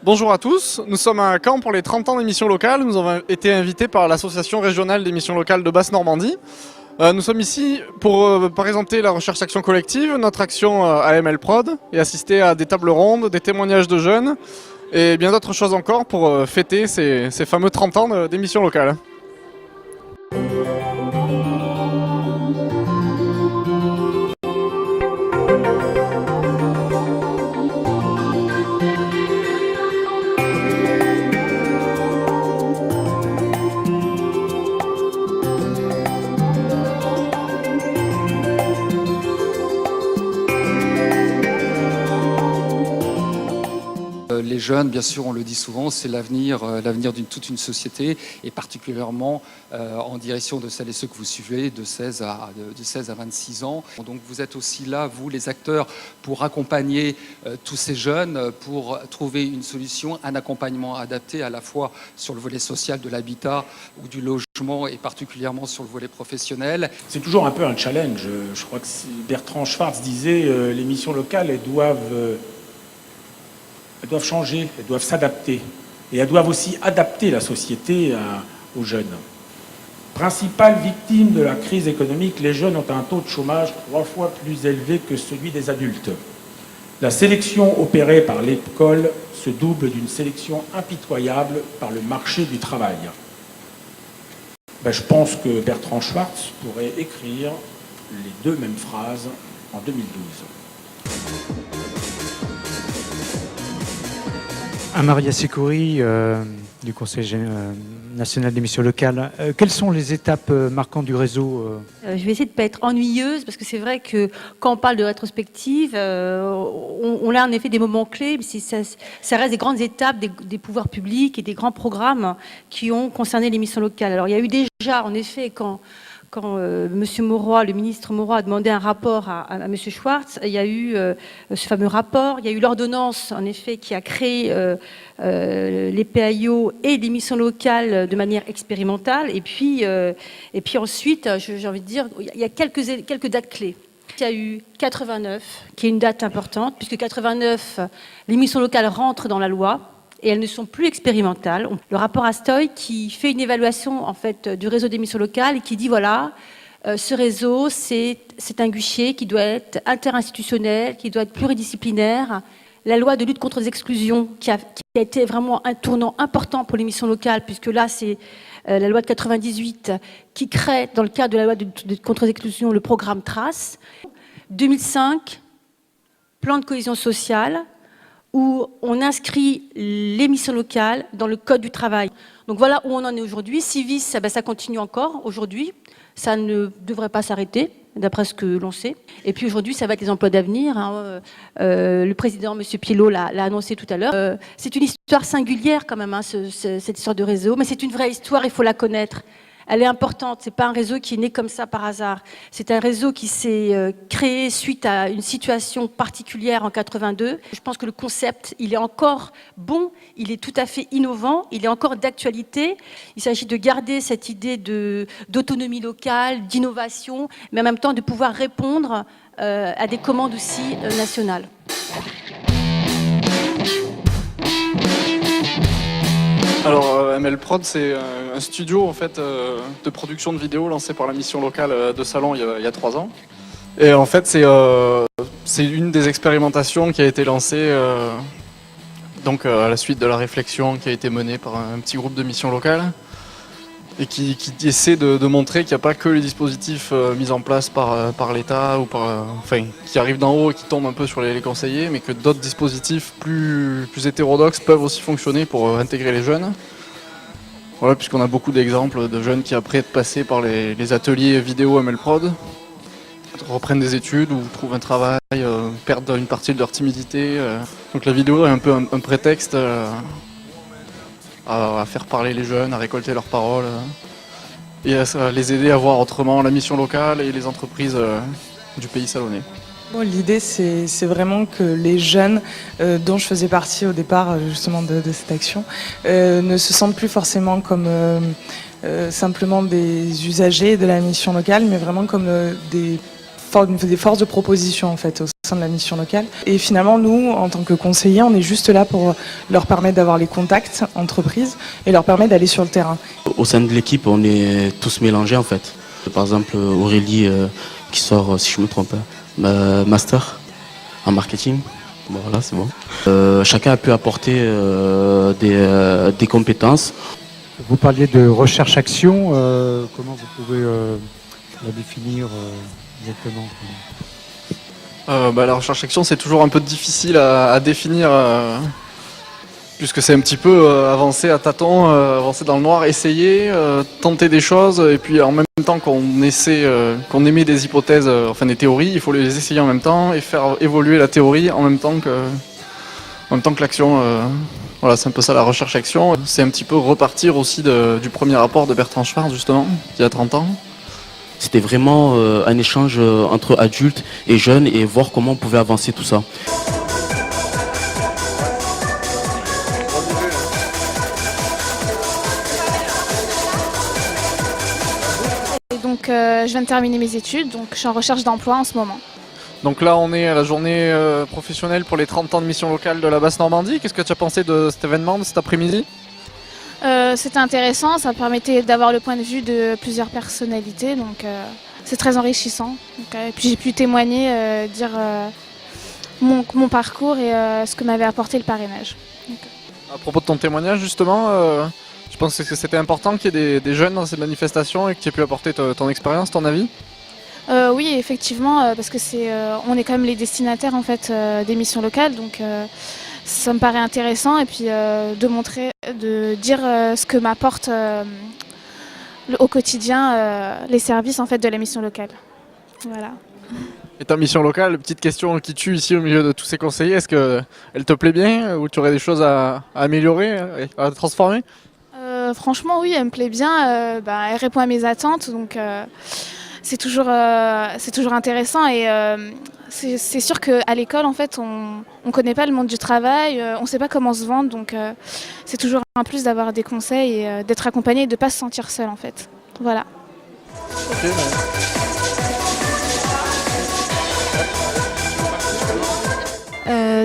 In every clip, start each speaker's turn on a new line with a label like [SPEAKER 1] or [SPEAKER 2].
[SPEAKER 1] Bonjour à tous, nous sommes à Caen pour les 30 ans d'émissions locales. Nous avons été invités par l'Association régionale d'émissions locales de Basse-Normandie. Nous sommes ici pour présenter la recherche action collective, notre action AML Prod, et assister à des tables rondes, des témoignages de jeunes et bien d'autres choses encore pour fêter ces fameux 30 ans d'émissions locales.
[SPEAKER 2] Les jeunes, bien sûr, on le dit souvent, c'est l'avenir d'une toute une société, et particulièrement en direction de celles et ceux que vous suivez de 16 à 26 ans. Donc vous êtes aussi là, vous les acteurs, pour accompagner tous ces jeunes, pour trouver une solution, un accompagnement adapté à la fois sur le volet social de l'habitat ou du logement, et particulièrement sur le volet professionnel.
[SPEAKER 3] C'est toujours un peu un challenge. Je crois que Bertrand Schwartz disait les missions locales, elles doivent changer, elles doivent s'adapter. Et elles doivent aussi adapter la société aux jeunes. Principale victime de la crise économique, les jeunes ont un taux de chômage 3 fois plus élevé que celui des adultes. La sélection opérée par l'école se double d'une sélection impitoyable par le marché du travail. Je pense que Bertrand Schwartz pourrait écrire les deux mêmes phrases en 2012.
[SPEAKER 4] Amaria Sekouri, du Conseil national d'émissions locales. Quelles sont les étapes marquantes du réseau
[SPEAKER 5] Je vais essayer de ne pas être ennuyeuse, parce que c'est vrai que quand on parle de rétrospective, on a en effet des moments clés, mais ça reste des grandes étapes des pouvoirs publics et des grands programmes qui ont concerné l'émission locale. Alors il y a eu déjà, en effet, quand M. Mauroy, le ministre Mauroy, a demandé un rapport à M. Schwartz, il y a eu ce fameux rapport, il y a eu l'ordonnance, en effet, qui a créé les PAIO et l'émission locale de manière expérimentale. Et puis ensuite, j'ai envie de dire, il y a quelques dates clés. Il y a eu 89, qui est une date importante, puisque 89, l'émission locale rentre dans la loi. Et elles ne sont plus expérimentales. Le rapport Astoy qui fait une évaluation en fait du réseau d'émissions locales et qui dit voilà, ce réseau c'est un guichet qui doit être interinstitutionnel, qui doit être pluridisciplinaire. La loi de lutte contre les exclusions qui a été vraiment un tournant important pour l'émission locale, puisque là c'est la loi de 98 qui crée dans le cadre de la loi de lutte contre les exclusions le programme Trace. 2005, plan de cohésion sociale, où on inscrit l'émission locale dans le code du travail. Donc voilà où on en est aujourd'hui. Civis, ça continue encore aujourd'hui. Ça ne devrait pas s'arrêter, d'après ce que l'on sait. Et puis aujourd'hui, ça va être les emplois d'avenir. Le président, M. Pielot, l'a annoncé tout à l'heure. C'est une histoire singulière quand même, cette histoire de réseau. Mais c'est une vraie histoire, il faut la connaître. Elle est importante, c'est pas un réseau qui est né comme ça par hasard. C'est un réseau qui s'est créé suite à une situation particulière en 82. Je pense que le concept, il est encore bon, il est tout à fait innovant, il est encore d'actualité. Il s'agit de garder cette idée d'autonomie locale, d'innovation, mais en même temps de pouvoir répondre à des commandes aussi nationales.
[SPEAKER 1] Alors AML Prod, c'est un studio en fait de production de vidéos lancé par la mission locale de Salon il y a 3 ans. Et en fait c'est une des expérimentations qui a été lancée donc à la suite de la réflexion qui a été menée par un petit groupe de missions locales et qui essaie de montrer qu'il n'y a pas que les dispositifs mis en place par l'État ou qui arrivent d'en haut et qui tombent un peu sur les conseillers, mais que d'autres dispositifs plus hétérodoxes peuvent aussi fonctionner pour intégrer les jeunes. Voilà, puisqu'on a beaucoup d'exemples de jeunes qui, après être passés par les ateliers vidéo AML Prod, reprennent des études ou trouvent un travail, perdent une partie de leur timidité. Donc la vidéo est un peu un prétexte à faire parler les jeunes, à récolter leurs paroles et à les aider à voir autrement la mission locale et les entreprises du pays salonnais.
[SPEAKER 6] Bon, l'idée, c'est vraiment que les jeunes dont je faisais partie au départ justement de cette action ne se sentent plus forcément comme simplement des usagers de la mission locale, mais vraiment comme des forces de proposition en fait, au sein sein de la mission locale. Et finalement, nous, en tant que conseillers, on est juste là pour leur permettre d'avoir les contacts entreprises et leur permettre d'aller sur le terrain.
[SPEAKER 7] Au sein de l'équipe, on est tous mélangés en fait. Par exemple, Aurélie qui sort, si je me trompe pas, master en marketing. Bon, voilà, c'est bon. Chacun a pu apporter des compétences.
[SPEAKER 4] Vous parliez de recherche-action. Comment vous pouvez la définir exactement?
[SPEAKER 1] La recherche-action, c'est toujours un peu difficile à définir, puisque c'est un petit peu avancer à tâtons, avancer dans le noir, essayer, tenter des choses, et puis en même temps qu'on émet des hypothèses, enfin des théories, il faut les essayer en même temps et faire évoluer la théorie en même temps que l'action. Voilà, c'est un peu ça la recherche-action. C'est un petit peu repartir aussi du premier rapport de Bertrand Schwartz, justement, il y a 30 ans.
[SPEAKER 7] C'était vraiment un échange entre adultes et jeunes et voir comment on pouvait avancer tout ça.
[SPEAKER 8] Et donc je viens de terminer mes études, donc je suis en recherche d'emploi en ce moment.
[SPEAKER 1] Donc là, on est à la journée professionnelle pour les 30 ans de mission locale de la Basse-Normandie. Qu'est-ce que tu as pensé de cet événement, de cet après-midi ?
[SPEAKER 8] C'était intéressant, ça permettait d'avoir le point de vue de plusieurs personnalités, donc c'est très enrichissant. Donc, et puis j'ai pu témoigner, dire mon parcours et ce que m'avait apporté le parrainage. Donc,
[SPEAKER 1] À propos de ton témoignage, justement, je pense que c'était important qu'il y ait des jeunes dans ces manifestations et que tu aies pu apporter ton expérience, ton avis ?
[SPEAKER 8] oui, effectivement, parce que on est quand même les destinataires en fait des missions locales, donc ça me paraît intéressant et puis de dire ce que m'apporte au quotidien les services en fait de la mission locale. Voilà.
[SPEAKER 1] Et ta mission locale, petite question qui tue ici au milieu de tous ces conseillers, est-ce qu'elle te plaît bien ou tu aurais des choses à améliorer, à transformer ?
[SPEAKER 8] Franchement, oui, elle me plaît bien. Elle répond à mes attentes, donc c'est toujours intéressant et c'est sûr qu'à l'école, en fait, on connaît pas le monde du travail, on sait pas comment se vendre, donc c'est toujours un plus d'avoir des conseils et d'être accompagné et de pas se sentir seul, en fait. Voilà.
[SPEAKER 1] Okay,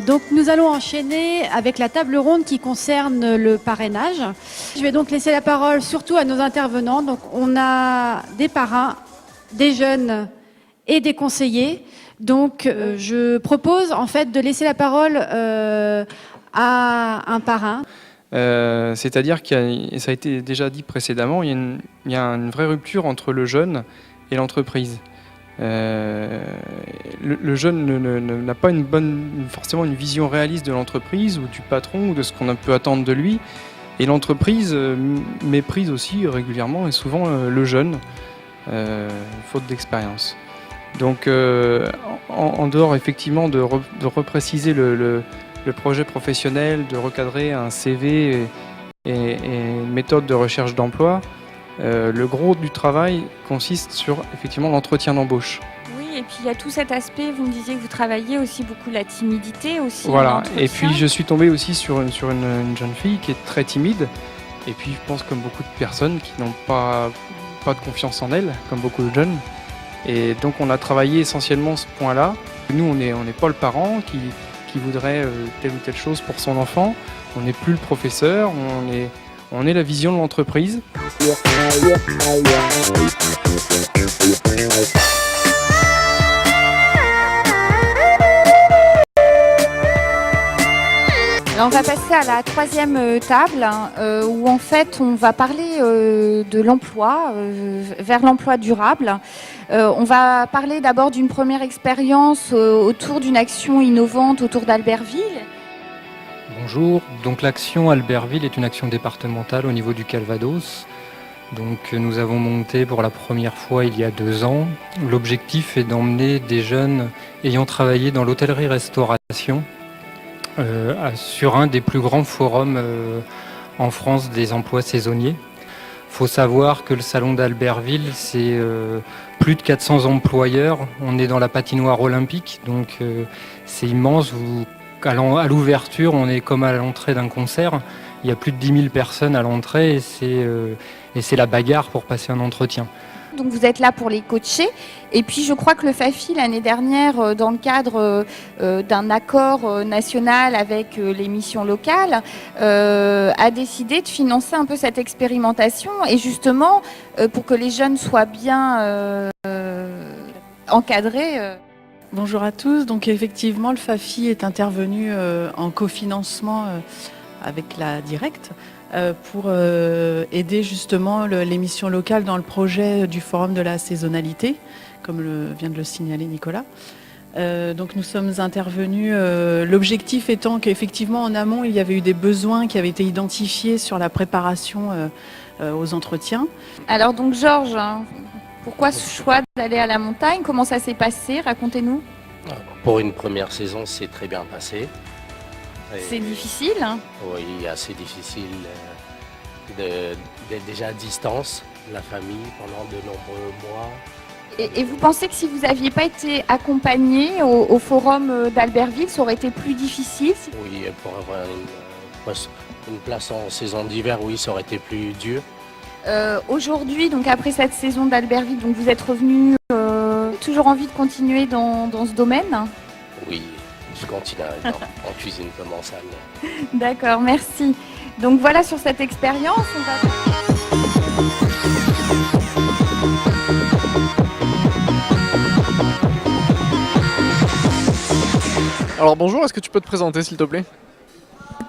[SPEAKER 5] Donc nous allons enchaîner avec la table ronde qui concerne le parrainage. Je vais donc laisser la parole surtout à nos intervenants. Donc on a des parrains, des jeunes et des conseillers. Donc je propose en fait de laisser la parole à un parrain.
[SPEAKER 9] C'est-à-dire et ça a été déjà dit précédemment, il y a une vraie rupture entre le jeune et l'entreprise. Le jeune n'a pas forcément une vision réaliste de l'entreprise ou du patron ou de ce qu'on peut attendre de lui. Et l'entreprise méprise aussi régulièrement et souvent le jeune, faute d'expérience. Donc en dehors effectivement de repréciser le projet professionnel, de recadrer un CV et une méthode de recherche d'emploi, le gros du travail consiste sur effectivement l'entretien d'embauche.
[SPEAKER 10] Oui, et puis il y a tout cet aspect, vous me disiez que vous travailliez aussi beaucoup la timidité aussi.
[SPEAKER 9] Voilà, et puis je suis tombé aussi sur une jeune fille qui est très timide, et puis je pense comme beaucoup de personnes qui n'ont pas de confiance en elle, comme beaucoup de jeunes. Et donc on a travaillé essentiellement ce point-là. Nous, on n'est pas le parent qui voudrait telle ou telle chose pour son enfant, on n'est plus le professeur, on est la vision de l'entreprise.
[SPEAKER 10] Alors on va passer à la troisième table où en fait on va parler de l'emploi, vers l'emploi durable. On va parler d'abord d'une première expérience autour d'une action innovante autour d'Albertville.
[SPEAKER 11] Bonjour, donc l'action Albertville est une action départementale au niveau du Calvados. Donc nous avons monté pour la première fois il y a 2 ans. L'objectif est d'emmener des jeunes ayant travaillé dans l'hôtellerie-restauration sur un des plus grands forums en France des emplois saisonniers. Il faut savoir que le salon d'Albertville, c'est plus de 400 employeurs. On est dans la patinoire olympique, donc c'est immense. À l'ouverture, on est comme à l'entrée d'un concert. Il y a plus de 10 000 personnes à l'entrée et c'est la bagarre pour passer un entretien.
[SPEAKER 10] donc vous êtes là pour les coacher. Et puis je crois que le FAFI l'année dernière, dans le cadre d'un accord national avec les missions locales, a décidé de financer un peu cette expérimentation et justement pour que les jeunes soient bien encadrés.
[SPEAKER 12] Bonjour à tous. Donc effectivement, le FAFI est intervenu en cofinancement avec la Directe pour aider justement les missions locales dans le projet du Forum de la saisonnalité, comme vient de le signaler Nicolas. Donc nous sommes intervenus, l'objectif étant qu'effectivement en amont il y avait eu des besoins qui avaient été identifiés sur la préparation aux entretiens.
[SPEAKER 10] Alors donc Georges, pourquoi ce choix d'aller à la montagne? Comment ça s'est passé? Racontez-nous.
[SPEAKER 13] Pour une première saison, c'est très bien passé.
[SPEAKER 10] C'est difficile, hein?
[SPEAKER 13] Oui, assez difficile d'être déjà à distance, la famille, pendant de nombreux mois.
[SPEAKER 10] Et vous pensez que si vous n'aviez pas été accompagné au forum d'Albertville, ça aurait été plus difficile?
[SPEAKER 13] Oui, pour avoir une place en saison d'hiver, oui, ça aurait été plus dur.
[SPEAKER 10] Aujourd'hui, donc après cette saison d'Albertville, donc vous êtes revenu, toujours envie de continuer dans ce domaine?
[SPEAKER 13] Oui, je continuerai en cuisine comme en salle.
[SPEAKER 10] D'accord, merci. Donc voilà, sur cette expérience, on va...
[SPEAKER 1] Alors bonjour, est-ce que tu peux te présenter s'il te plaît?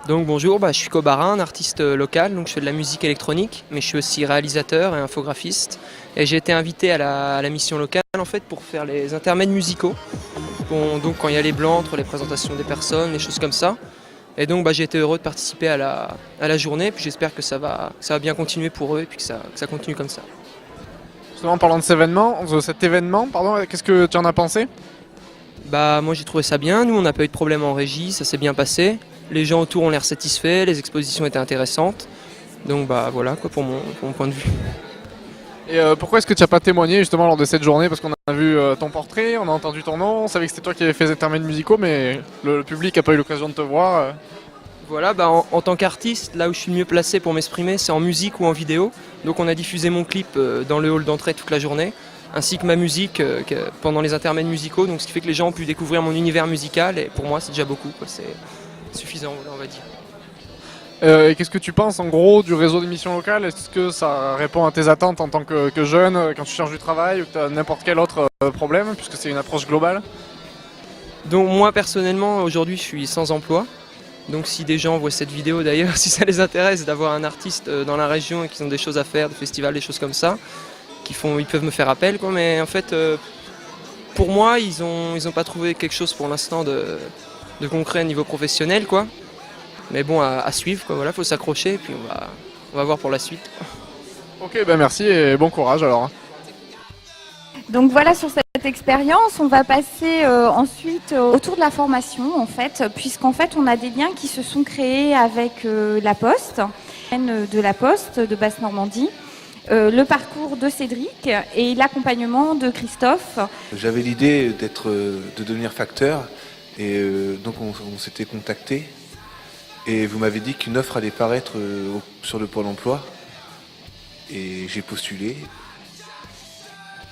[SPEAKER 14] Donc bonjour, je suis Kobarin, un artiste local, donc je fais de la musique électronique, mais je suis aussi réalisateur et infographiste. Et j'ai été invité à la mission locale en fait pour faire les intermèdes musicaux. Bon, donc quand il y a les blancs entre les présentations des personnes, les choses comme ça. Et donc j'ai été heureux de participer à la journée, puis j'espère que ça va bien continuer pour eux et puis que ça continue comme ça.
[SPEAKER 1] Justement en parlant de cet événement, qu'est-ce que tu en as pensé?
[SPEAKER 14] Moi j'ai trouvé ça bien, nous on n'a pas eu de problème en régie, ça s'est bien passé. Les gens autour ont l'air satisfaits, les expositions étaient intéressantes. Donc voilà quoi pour mon point de vue.
[SPEAKER 1] Et pourquoi est-ce que tu n'as pas témoigné justement lors de cette journée? Parce qu'on a vu ton portrait, on a entendu ton nom, on savait que c'était toi qui avais fait les intermèdes musicaux, mais le public n'a pas eu l'occasion de te voir.
[SPEAKER 14] Voilà, en tant qu'artiste, là où je suis le mieux placé pour m'exprimer, c'est en musique ou en vidéo. Donc on a diffusé mon clip dans le hall d'entrée toute la journée, ainsi que ma musique pendant les intermèdes musicaux. Donc ce qui fait que les gens ont pu découvrir mon univers musical et pour moi c'est déjà beaucoup, quoi. C'est suffisant, on va dire.
[SPEAKER 1] Et qu'est-ce que tu penses en gros du réseau d'émissions locales? Est-ce que ça répond à tes attentes en tant que jeune, quand tu cherches du travail ou que tu as n'importe quel autre problème, puisque c'est une approche globale?
[SPEAKER 14] Donc moi personnellement aujourd'hui je suis sans emploi. Donc si des gens voient cette vidéo d'ailleurs, si ça les intéresse d'avoir un artiste dans la région et qu'ils ont des choses à faire, des festivals, des choses comme ça, ils peuvent me faire appel quoi. Mais en fait pour moi ils ont pas trouvé quelque chose pour l'instant de concret à niveau professionnel quoi. Mais bon à suivre quoi, voilà, faut s'accrocher et puis on va voir pour la suite.
[SPEAKER 1] Ok, merci et bon courage alors.
[SPEAKER 10] Donc voilà, sur cette expérience, on va passer ensuite autour de la formation en fait, puisqu'en fait on a des liens qui se sont créés avec la Poste, de la Poste de Basse-Normandie, le parcours de Cédric et l'accompagnement de Christophe.
[SPEAKER 15] J'avais l'idée de devenir facteur et donc on s'était contacté et vous m'avez dit qu'une offre allait paraître sur le Pôle emploi et j'ai postulé.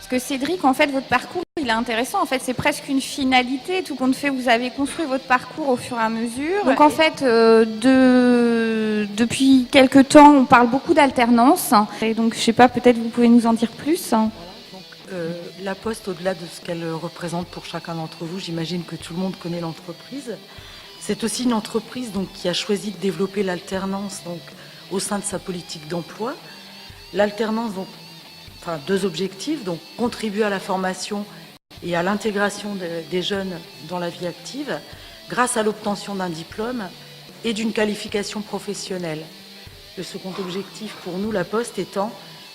[SPEAKER 10] Parce que Cédric, en fait, votre parcours, il est intéressant. En fait, c'est presque une finalité. Tout compte fait, vous avez construit votre parcours au fur et à mesure. Donc, en fait, depuis quelques temps, on parle beaucoup d'alternance. Et donc, je sais pas, peut-être vous pouvez nous en dire plus.
[SPEAKER 16] La Poste, au-delà de ce qu'elle représente pour chacun d'entre vous, j'imagine que tout le monde connaît l'entreprise. C'est aussi une entreprise donc, qui a choisi de développer l'alternance donc, au sein de sa politique d'emploi. L'alternance, donc, deux objectifs, donc contribuer à la formation et à l'intégration des jeunes dans la vie active grâce à l'obtention d'un diplôme et d'une qualification professionnelle. Le second objectif pour nous, la Poste, étant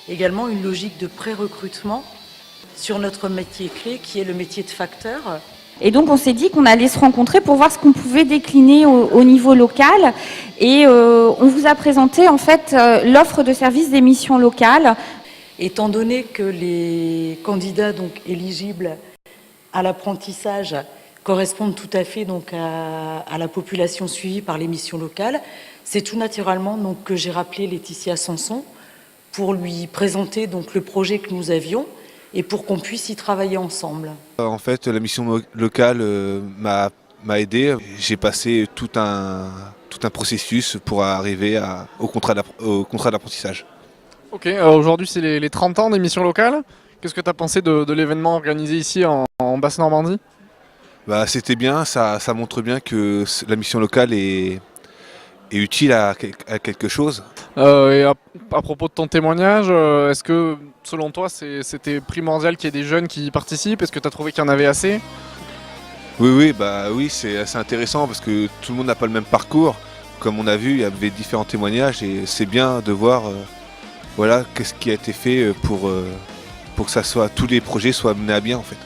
[SPEAKER 16] également une logique de pré-recrutement sur notre métier clé qui est le métier de facteur.
[SPEAKER 10] Et donc on s'est dit qu'on allait se rencontrer pour voir ce qu'on pouvait décliner au niveau local et on vous a présenté en fait l'offre de services des missions locales.
[SPEAKER 16] Étant donné que les candidats donc, éligibles à l'apprentissage correspondent tout à fait donc, à la population suivie par les missions locales, c'est tout naturellement donc, que j'ai rappelé Laetitia Sanson pour lui présenter donc le projet que nous avions et pour qu'on puisse y travailler ensemble.
[SPEAKER 15] En fait, la mission locale m'a aidé. J'ai passé tout un processus pour arriver au contrat d'apprentissage.
[SPEAKER 1] Ok, aujourd'hui c'est les 30 ans des missions locales. Qu'est-ce que tu as pensé de l'événement organisé ici en Basse-Normandie ?
[SPEAKER 15] C'était bien, ça montre bien que la mission locale est utile à quelque chose.
[SPEAKER 1] Et à propos de ton témoignage, est-ce que selon toi c'était primordial qu'il y ait des jeunes qui y participent ? Est-ce que tu as trouvé qu'il y en avait assez ?
[SPEAKER 15] Oui, c'est assez intéressant parce que tout le monde n'a pas le même parcours. Comme on a vu, il y avait différents témoignages et c'est bien de voir qu'est-ce qui a été fait pour que tous les projets soient menés à bien en fait.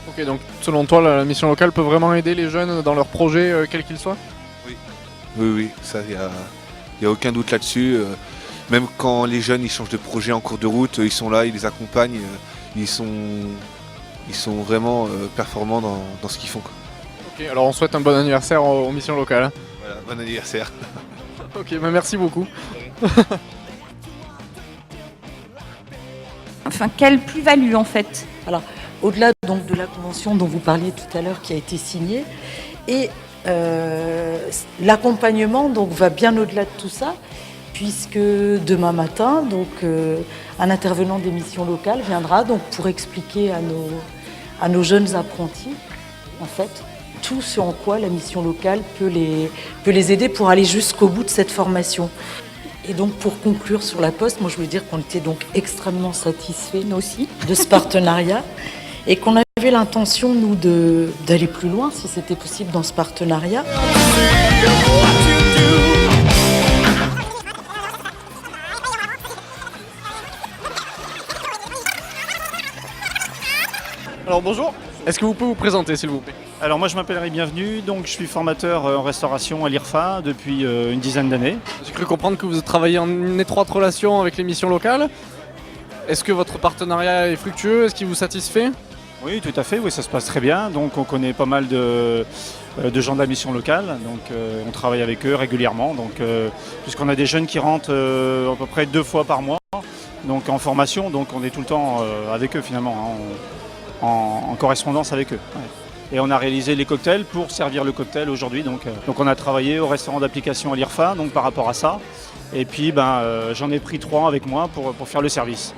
[SPEAKER 1] Ok, donc selon toi, la mission locale peut vraiment aider les jeunes dans leurs projets, quels qu'ils soient ?
[SPEAKER 15] Oui, ça, il n'y a aucun doute là-dessus. Même quand les jeunes ils changent de projet en cours de route, ils sont là, ils les accompagnent, ils sont vraiment performants dans ce qu'ils font.
[SPEAKER 1] Ok, alors on souhaite un bon anniversaire aux missions locales.
[SPEAKER 15] Voilà, bon anniversaire.
[SPEAKER 1] Ok, merci beaucoup.
[SPEAKER 10] Enfin, quelle plus-value en fait?
[SPEAKER 16] Alors, au-delà donc de la convention dont vous parliez tout à l'heure qui a été signée, et l'accompagnement donc va bien au-delà de tout ça, puisque demain matin, donc un intervenant des missions locales viendra donc pour expliquer à nos jeunes apprentis, en fait, tout ce en quoi la mission locale peut les aider pour aller jusqu'au bout de cette formation. Et donc pour conclure sur la Poste, moi je voulais dire qu'on était donc extrêmement satisfaits, nous aussi, de ce partenariat et qu'on avait l'intention, nous, d'aller plus loin, si c'était possible, dans ce partenariat.
[SPEAKER 1] Alors bonjour, est-ce que vous pouvez vous présenter s'il vous plaît?
[SPEAKER 17] Alors moi je m'appelle Rémi Bienvenu, donc je suis formateur en restauration à l'IRFA depuis une dizaine d'années.
[SPEAKER 1] J'ai cru comprendre que vous travaillez en étroite relation avec les missions locales. Est-ce que votre partenariat est fructueux? Est-ce qu'il vous satisfait?
[SPEAKER 17] Oui, tout à fait, oui, ça se passe très bien. Donc on connaît pas mal de gens de la mission locale, donc on travaille avec eux régulièrement. Donc, puisqu'on a des jeunes qui rentrent à peu près 2 fois par mois, donc en formation, donc on est tout le temps avec eux finalement, hein, en correspondance avec eux. Ouais. Et on a réalisé les cocktails pour servir le cocktail aujourd'hui. Donc on a travaillé au restaurant d'application à l'IRFA donc par rapport à ça. Et puis j'en ai pris 3 avec moi pour faire le service.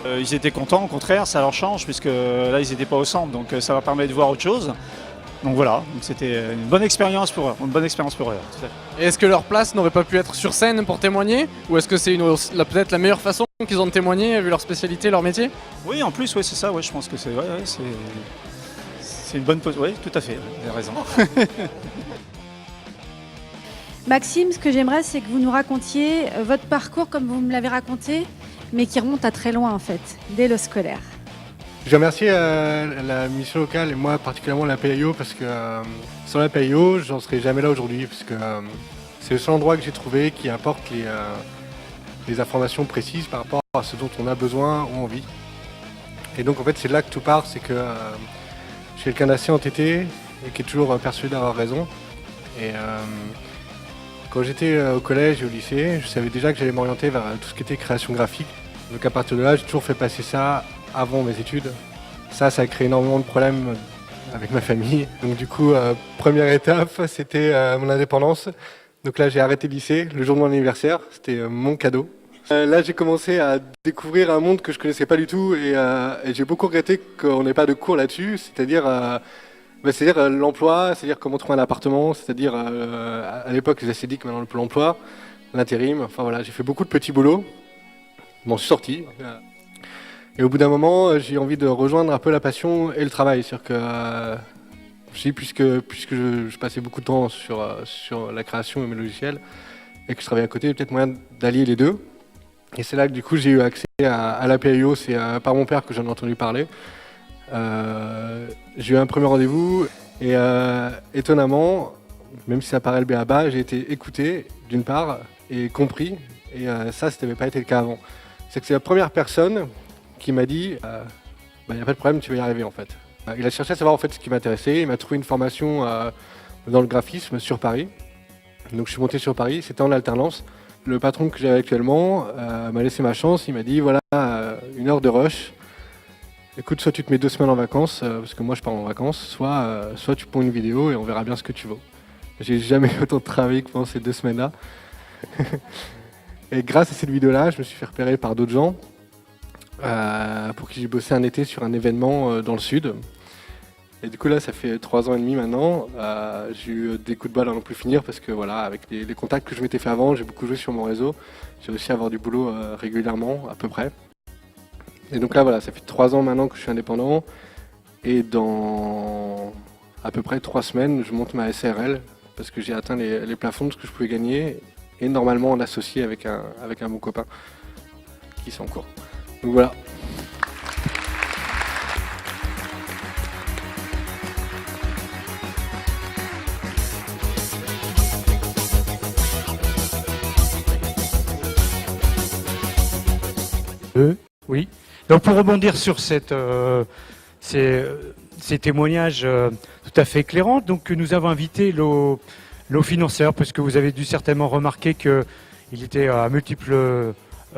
[SPEAKER 17] Ils étaient contents, au contraire, ça leur change puisque là ils n'étaient pas au centre. Donc ça leur permet de voir autre chose. Donc voilà, c'était une bonne expérience pour eux.
[SPEAKER 1] Et est-ce que leur place n'aurait pas pu être sur scène pour témoigner? Ou est-ce que c'est peut-être la meilleure façon qu'ils ont de témoigner vu leur spécialité, leur métier?
[SPEAKER 17] Oui, en plus, oui, c'est ça. Ouais, je pense que c'est une bonne pause. Oui, tout à fait, vous avez raison.
[SPEAKER 5] Maxime, ce que j'aimerais, c'est que vous nous racontiez votre parcours comme vous me l'avez raconté, mais qui remonte à très loin en fait, dès le scolaire.
[SPEAKER 18] Je remercie la mission locale et moi particulièrement la PAIO parce que sans la PAIO, j'en serais jamais là aujourd'hui parce que c'est le seul endroit que j'ai trouvé qui apporte les informations précises par rapport à ce dont on a besoin ou envie. Et donc en fait c'est là que tout part, c'est que je suis quelqu'un d'assez entêté et qui est toujours persuadé d'avoir raison. Et quand j'étais au collège et au lycée, je savais déjà que j'allais m'orienter vers tout ce qui était création graphique. Donc à partir de là, j'ai toujours fait passer ça avant mes études. Ça a créé énormément de problèmes avec ma famille. Donc du coup, première étape, c'était mon indépendance. Donc là, j'ai arrêté le lycée le jour de mon anniversaire. C'était mon cadeau. Là, j'ai commencé à découvrir un monde que je connaissais pas du tout et j'ai beaucoup regretté qu'on n'ait pas de cours là-dessus. C'est-à-dire l'emploi, c'est-à-dire comment trouver un appartement, c'est-à-dire à l'époque les ACDIC, maintenant le Pôle emploi, l'intérim. Enfin voilà, j'ai fait beaucoup de petits boulots. Je m'en suis sorti. Et au bout d'un moment, j'ai envie de rejoindre un peu la passion et le travail. C'est-à-dire que puisque je passais beaucoup de temps sur la création et mes logiciels et que je travaillais à côté, il y a peut-être moyen d'allier les deux. Et c'est là que du coup j'ai eu accès à la PAIO, c'est par mon père que j'en ai entendu parler. J'ai eu un premier rendez-vous et étonnamment, même si ça paraît le b.a.-ba, j'ai été écouté d'une part et compris. Et ça n'avait pas été le cas avant. C'est que c'est la première personne qui m'a dit il n'y a pas de problème, tu vas y arriver en fait. Il a cherché à savoir en fait ce qui m'intéressait, il m'a trouvé une formation dans le graphisme sur Paris. Donc je suis monté sur Paris, c'était en alternance. le patron que j'avais actuellement m'a laissé ma chance. Il m'a dit voilà, 1 heure de rush. Écoute, soit tu te mets 2 semaines en vacances, parce que moi je pars en vacances, soit tu poses une vidéo et on verra bien ce que tu vaux. J'ai jamais autant travaillé que pendant ces 2 semaines-là. Et grâce à cette vidéo-là, je me suis fait repérer par d'autres gens pour qui j'ai bossé un été sur un événement dans le sud. Et du coup là, ça fait 3 ans et demi maintenant. J'ai eu des coups de balle à n'en plus finir parce que voilà, avec les contacts que je m'étais fait avant, j'ai beaucoup joué sur mon réseau. J'ai réussi à avoir du boulot régulièrement, à peu près. Et donc là, voilà, ça fait 3 ans maintenant que je suis indépendant. Et dans à peu près 3 semaines, je monte ma SARL parce que j'ai atteint les plafonds de ce que je pouvais gagner. Et normalement, en associé avec un bon copain qui sont en cours. Donc voilà.
[SPEAKER 4] Oui. Donc pour rebondir sur ces témoignages tout à fait éclairants, donc nous avons invité nos financeurs, parce que vous avez dû certainement remarquer qu'il était à multiples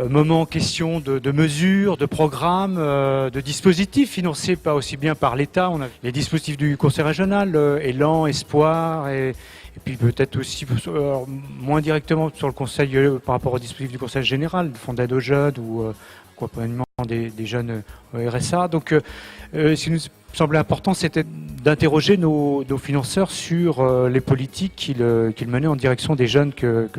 [SPEAKER 4] moments question de mesures, de programmes, de dispositifs financés pas aussi bien par l'État. On a les dispositifs du Conseil régional, Élan, Espoir, et puis peut-être aussi moins directement sur le Conseil par rapport au dispositif du Conseil général, le Fonds d'aide aux jeunes ou accompagnement des jeunes au RSA. Donc ce qui nous semblait important, c'était d'interroger nos financeurs sur les politiques qu'ils menaient en direction des jeunes que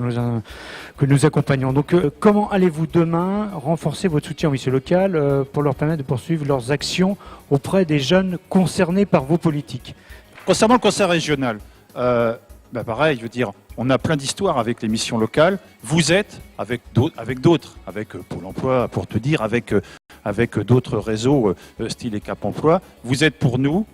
[SPEAKER 4] nous accompagnons. Donc comment allez-vous demain renforcer votre soutien au milieu local pour leur permettre de poursuivre leurs actions auprès des jeunes concernés par vos politiques?
[SPEAKER 19] Concernant le conseil régional, pareil, je veux dire, on a plein d'histoires avec les missions locales. Vous êtes avec d'autres, avec Pôle emploi, pour te dire, avec d'autres réseaux, style et Cap emploi. Vous êtes pour nous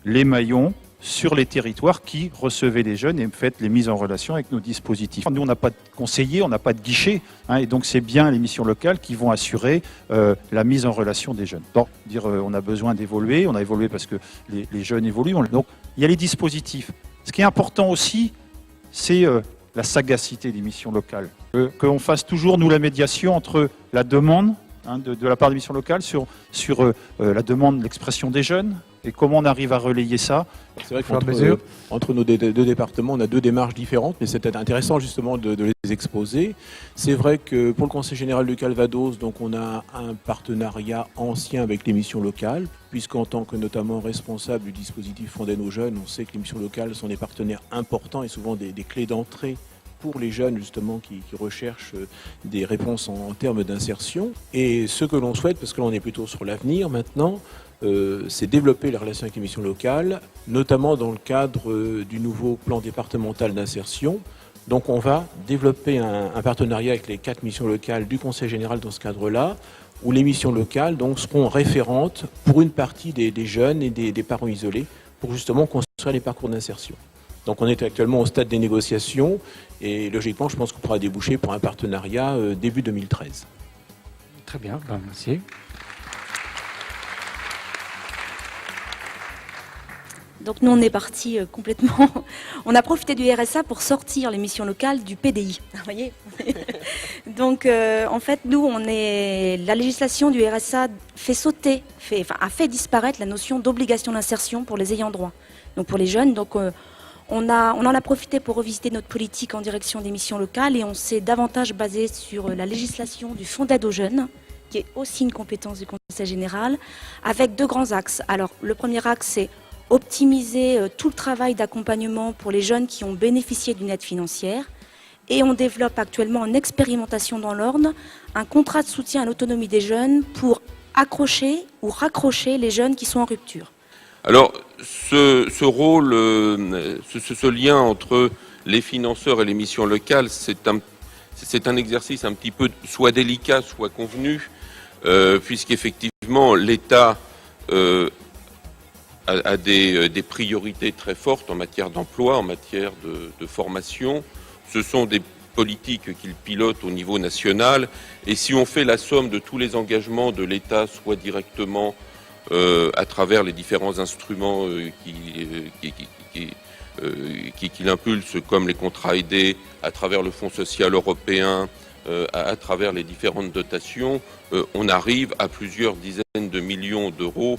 [SPEAKER 19] les maillons sur les territoires qui recevaient les jeunes et faites les mises en relation avec nos dispositifs. Nous, on n'a pas de conseillers, on n'a pas de guichet, et donc c'est bien les missions locales qui vont assurer la mise en relation des jeunes. Bon, on a besoin d'évoluer, on a évolué parce que les jeunes évoluent. Donc il y a les dispositifs. Ce qui est important aussi, c'est la sagacité des missions locales. Qu'on fasse toujours, nous, la médiation entre la demande de la part des missions locales sur la demande, l'expression des jeunes, et comment on arrive à relayer ça.
[SPEAKER 20] C'est vrai qu'entre nos deux départements, on a 2 démarches différentes, mais c'était intéressant justement de les exposer. C'est vrai que pour le Conseil général du Calvados, donc on a un partenariat ancien avec les missions locales, puisqu'en tant que notamment responsable du dispositif Fonds d'aide aux jeunes, on sait que les missions locales sont des partenaires importants et souvent des clés d'entrée pour les jeunes justement qui recherchent des réponses en termes d'insertion. Et ce que l'on souhaite, parce que l'on est plutôt sur l'avenir maintenant, c'est développer les relations avec les missions locales, notamment dans le cadre du nouveau plan départemental d'insertion. Donc on va développer un partenariat avec les 4 missions locales du Conseil général dans ce cadre-là, où les missions locales donc, seront référentes pour une partie des jeunes et des parents isolés, pour justement construire les parcours d'insertion. Donc on est actuellement au stade des négociations et logiquement je pense qu'on pourra déboucher pour un partenariat début 2013.
[SPEAKER 4] Très bien, merci.
[SPEAKER 21] Donc nous on est parti complètement, on a profité du RSA pour sortir les missions locales du PDI, vous voyez. Donc en fait nous la législation du RSA a fait disparaître la notion d'obligation d'insertion pour les ayants droit, donc pour les jeunes. Donc on en a profité pour revisiter notre politique en direction des missions locales et on s'est davantage basé sur la législation du Fonds d'aide aux jeunes, qui est aussi une compétence du Conseil général, avec 2 grands axes. Alors le premier axe c'est optimiser tout le travail d'accompagnement pour les jeunes qui ont bénéficié d'une aide financière. Et on développe actuellement en expérimentation dans l'Orne un contrat de soutien à l'autonomie des jeunes pour accrocher ou raccrocher les jeunes qui sont en rupture.
[SPEAKER 22] Alors, ce rôle, ce lien entre les financeurs et les missions locales, c'est un exercice un petit peu soit délicat, soit convenu, puisqu'effectivement l'État a des priorités très fortes en matière d'emploi, en matière de formation. Ce sont des politiques qu'il pilote au niveau national. Et si on fait la somme de tous les engagements de l'État, soit directement à travers les différents instruments qu'il impulse, comme les contrats aidés, à travers le Fonds social européen, à travers les différentes dotations, on arrive à plusieurs dizaines de millions d'euros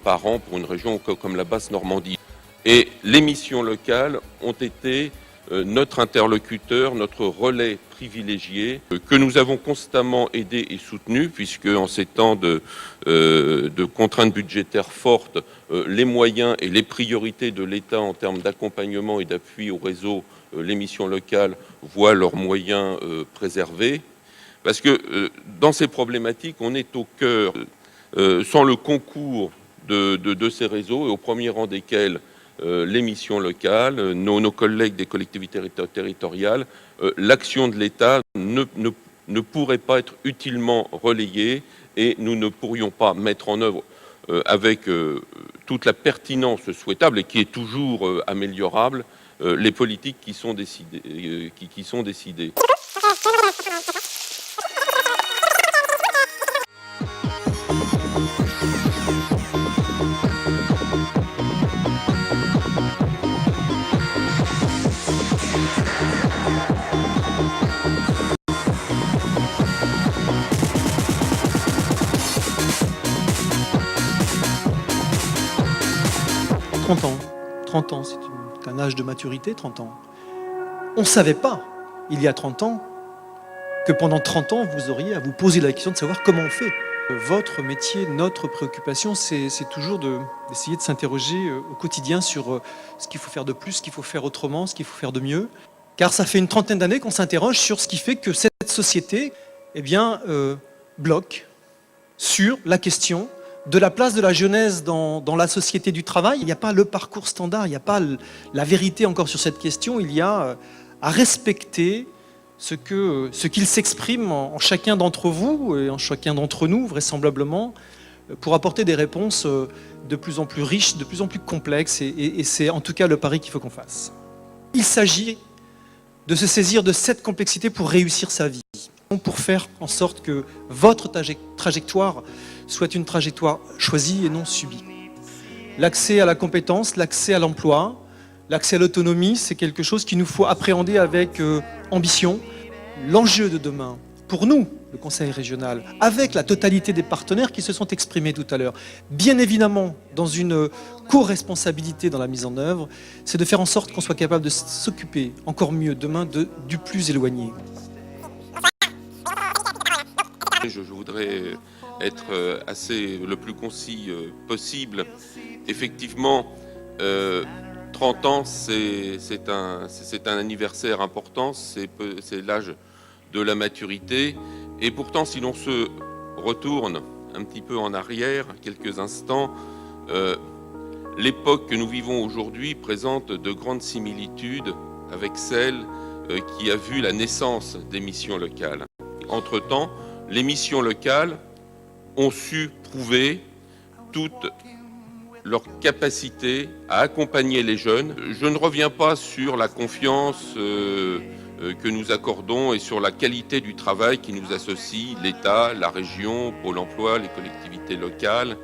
[SPEAKER 22] par an pour une région comme la Basse-Normandie. Et les missions locales ont été notre interlocuteur, notre relais privilégié, que nous avons constamment aidé et soutenu, puisque en ces temps de contraintes budgétaires fortes, les moyens et les priorités de l'État en termes d'accompagnement et d'appui au réseau, les missions locales voient leurs moyens préservés. Parce que dans ces problématiques, on est au cœur, sans le concours de ces réseaux, et au premier rang desquels les missions locales, nos collègues des collectivités territoriales, l'action de l'État ne pourrait pas être utilement relayée et nous ne pourrions pas mettre en œuvre avec toute la pertinence souhaitable et qui est toujours améliorable les politiques qui sont décidées.
[SPEAKER 2] 30 ans, c'est un âge de maturité, 30 ans. On ne savait pas, il y a 30 ans, que pendant 30 ans, vous auriez à vous poser la question de savoir comment on fait. Votre métier, notre préoccupation, c'est toujours d'essayer de s'interroger au quotidien sur ce qu'il faut faire de plus, ce qu'il faut faire autrement, ce qu'il faut faire de mieux. Car ça fait une trentaine d'années qu'on s'interroge sur ce qui fait que cette société bloque sur la question de la place de la jeunesse dans la société du travail. Il n'y a pas le parcours standard, il n'y a pas la vérité encore sur cette question. Il y a à respecter ce qu'il s'exprime en chacun d'entre vous et en chacun d'entre nous, vraisemblablement, pour apporter des réponses de plus en plus riches, de plus en plus complexes. Et c'est en tout cas le pari qu'il faut qu'on fasse. Il s'agit de se saisir de cette complexité pour réussir sa vie, pour faire en sorte que votre trajectoire soit une trajectoire choisie et non subie. L'accès à la compétence, l'accès à l'emploi, l'accès à l'autonomie, c'est quelque chose qu'il nous faut appréhender avec ambition. L'enjeu de demain, pour nous, le Conseil régional, avec la totalité des partenaires qui se sont exprimés tout à l'heure, bien évidemment dans une co-responsabilité dans la mise en œuvre, c'est de faire en sorte qu'on soit capable de s'occuper encore mieux demain du plus éloigné.
[SPEAKER 22] Je voudrais être le plus concis possible. Effectivement, 30 ans, c'est un anniversaire important, c'est l'âge de la maturité. Et pourtant, si l'on se retourne un petit peu en arrière, quelques instants, l'époque que nous vivons aujourd'hui présente de grandes similitudes avec celle qui a vu la naissance des missions locales. Entre-temps, les missions locales ont su prouver toute leur capacité à accompagner les jeunes. Je ne reviens pas sur la confiance que nous accordons et sur la qualité du travail qui nous associe, l'État, la région, Pôle emploi, les collectivités locales,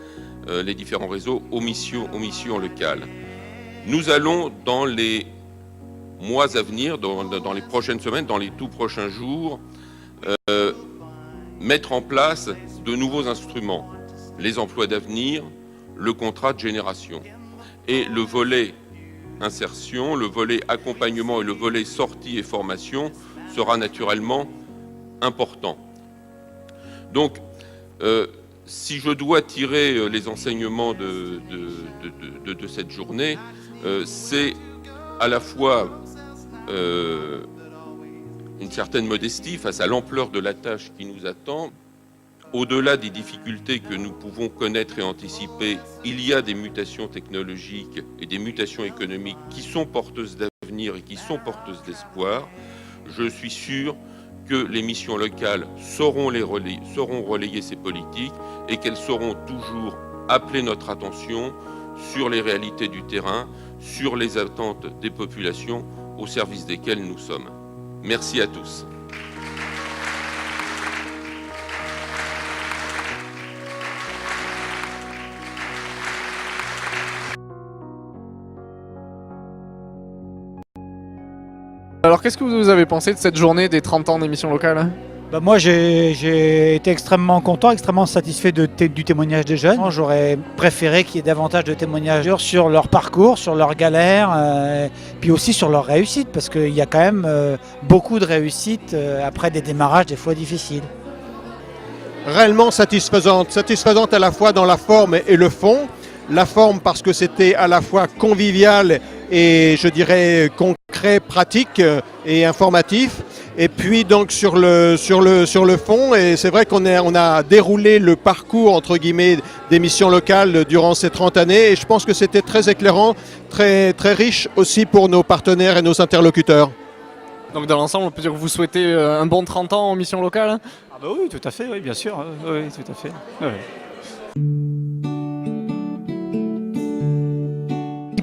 [SPEAKER 22] les différents réseaux aux missions locales. Nous allons dans les mois à venir, dans les prochaines semaines, dans les tout prochains jours, mettre en place de nouveaux instruments, les emplois d'avenir, le contrat de génération. Et le volet insertion, le volet accompagnement et le volet sortie et formation sera naturellement important. Donc, si je dois tirer les enseignements de cette journée, c'est à la fois une certaine modestie face à l'ampleur de la tâche qui nous attend. Au-delà des difficultés que nous pouvons connaître et anticiper, il y a des mutations technologiques et des mutations économiques qui sont porteuses d'avenir et qui sont porteuses d'espoir. Je suis sûr que les missions locales sauront relayer ces politiques et qu'elles sauront toujours appeler notre attention sur les réalités du terrain, sur les attentes des populations au service desquelles nous sommes. Merci à tous.
[SPEAKER 1] Alors qu'est-ce que vous avez pensé de cette journée des 30 ans d'émission locale?
[SPEAKER 3] Moi, j'ai été extrêmement content, extrêmement satisfait du témoignage des jeunes. J'aurais préféré qu'il y ait davantage de témoignages sur leur parcours, sur leurs galères, puis aussi sur leur réussite, parce qu'il y a quand même beaucoup de réussites après des démarrages des fois difficiles.
[SPEAKER 6] Réellement satisfaisante à la fois dans la forme et le fond. La forme parce que c'était à la fois convivial et je dirais concret, pratique et informatif. Et puis donc sur le fond, et c'est vrai qu'on a déroulé le parcours entre guillemets d'émissions locales durant ces 30 années et je pense que c'était très éclairant, très, très riche aussi pour nos partenaires et nos interlocuteurs.
[SPEAKER 1] Donc dans l'ensemble, on peut dire que vous souhaitez un bon 30 ans en mission locale?
[SPEAKER 19] Ah bah oui, tout à fait, oui, bien sûr. Oui, tout à fait. Oui.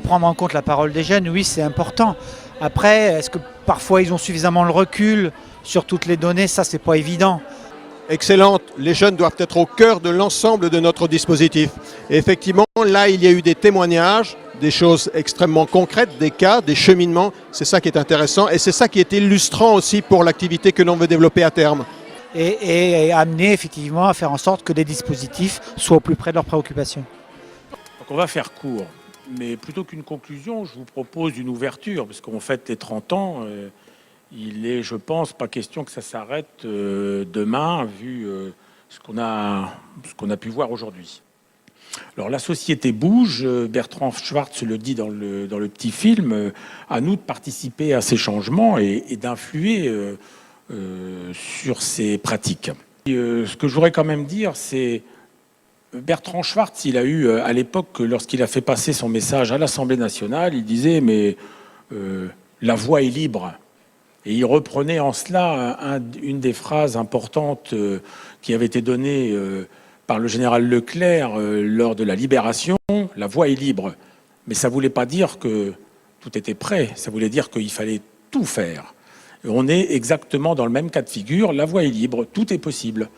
[SPEAKER 3] Prendre en compte la parole des jeunes, oui, c'est important. Après, est-ce que parfois ils ont suffisamment le recul sur toutes les données? Ça, c'est pas évident.
[SPEAKER 6] Excellente. Les jeunes doivent être au cœur de l'ensemble de notre dispositif. Et effectivement, là, il y a eu des témoignages, des choses extrêmement concrètes, des cas, des cheminements. C'est ça qui est intéressant et c'est ça qui est illustrant aussi pour l'activité que l'on veut développer à terme.
[SPEAKER 3] Et amener effectivement à faire en sorte que les dispositifs soient au plus près de leurs préoccupations.
[SPEAKER 19] Donc on va faire court. Mais plutôt qu'une conclusion, je vous propose une ouverture, parce qu'on fête les 30 ans. Il est, je pense, pas question que ça s'arrête demain, vu ce qu'on a pu voir aujourd'hui. Alors la société bouge, Bertrand Schwartz le dit dans le petit film, à nous de participer à ces changements et d'influer sur ces pratiques. Ce que je voudrais quand même dire, c'est Bertrand Schwartz, il a eu à l'époque, lorsqu'il a fait passer son message à l'Assemblée nationale, il disait mais la voix est libre. Et il reprenait en cela une des phrases importantes qui avait été donnée par le général Leclerc lors de la Libération, la voix est libre. Mais ça ne voulait pas dire que tout était prêt, ça voulait dire qu'il fallait tout faire. Et on est exactement dans le même cas de figure, la voix est libre, tout est possible.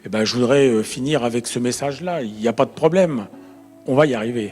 [SPEAKER 19] Eh ben, je voudrais finir avec ce message-là. Il n'y a pas de problème. On va y arriver.